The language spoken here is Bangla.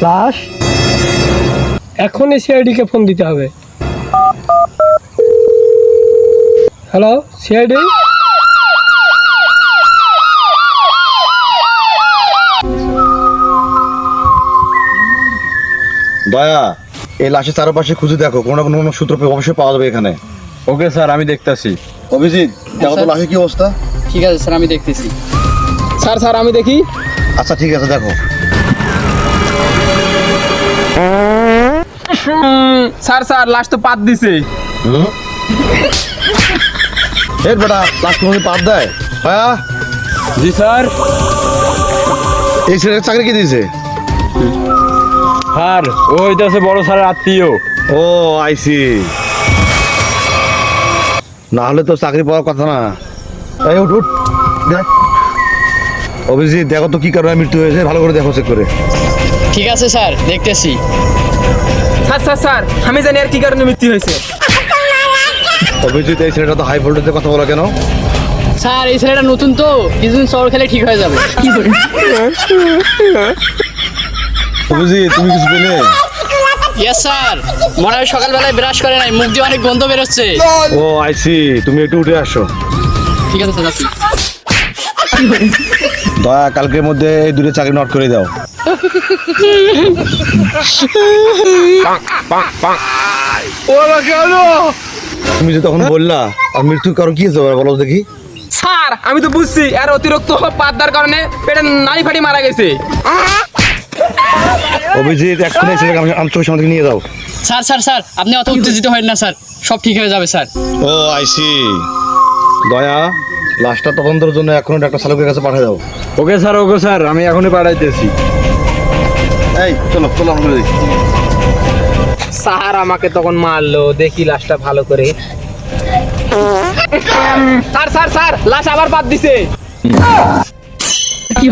লাশ এখনই সিআইডি কে ফোন দিতে হবে। হ্যালো সিআইডি, দয়া এই লাশের চারপাশে খুঁজে দেখো, কোনো না কোনো সূত্র অবশ্যই পাওয়া যাবে এখানে। ওকে স্যার, আমি দেখতাছি। অভিজিৎ দেখো তো লাশের কি অবস্থা। ঠিক আছে স্যার, আমি দেখতেছি। স্যার আমি দেখি। আচ্ছা ঠিক আছে দেখো। স্যার লাশ তো পাত দিছে। এর বেটা লাশ তোমাকে পাত দেয়? হ্যাঁ জি স্যার। এই ছেলের চাকরি কি দিয়েছে? স্যার ও হইতাছে বড় স্যারের আত্মীয়। ও আইসি, না হলে তো চাকরি পাওয়ার কথা না। এই উঠ উঠ দেখ। অভিজিৎ দেখো তো কি কারণে মৃত্যু হয়েছে, ভালো করে দেখো চেক করে। ঠিক আছে স্যার, দেখতেছি। স্যার আমি জানি আর কি কারণে মৃত্যু হয়েছে। অভিজিৎ এই ছেলেটা তো হাই ভোল্টেজে কথা বলা কেন? স্যার এই ছেলেটা নতুন তো, কিছুদিন সর খেলে ঠিক হয়ে যাবে। অভিজিৎ তুমি কিছু পেলে? ইয়েস স্যার, মনে হয় সকালবেলায় ব্রাশ করে নাই, মুখ দিয়ে অনেক গন্ধ বেরোচ্ছে। ও আইসি, তুমি একটু উঠে আসো। ঠিক আছে স্যার, আছি। দয়া কালকের মধ্যে এই দুটো চাকরি নোট করে দাও। তুমি যে তখন বললা আর মৃত্যুর কারণ কি হয়েছে বলো দেখি। স্যার আমি তো বুঝছি আর অতিরিক্ত পাতদার কারণে পেটে নাড়ি ফাটি মারা গেছে। অভিজিৎ এক্ষুনি ছেলেকে আমার চোখের সামনে থেকে নিয়ে যাও। স্যার আপনি অত উত্তেজিত হবেন না স্যার, সব ঠিক হয়ে যাবে স্যার। ও আইসি, দয়া লাশটা তদন্তের জন্য এখনই ডাক্তার সালুকের কাছে পাঠিয়ে দাও। ওকে স্যার, আমি এখনই পাঠাইতেছি। এই চলো চলো আমরা দেখি। স্যার আমাকে তখন মারলো, দেখি লাশটা ভালো করে। স্যার লাশ আবার বাদ দিছে। কি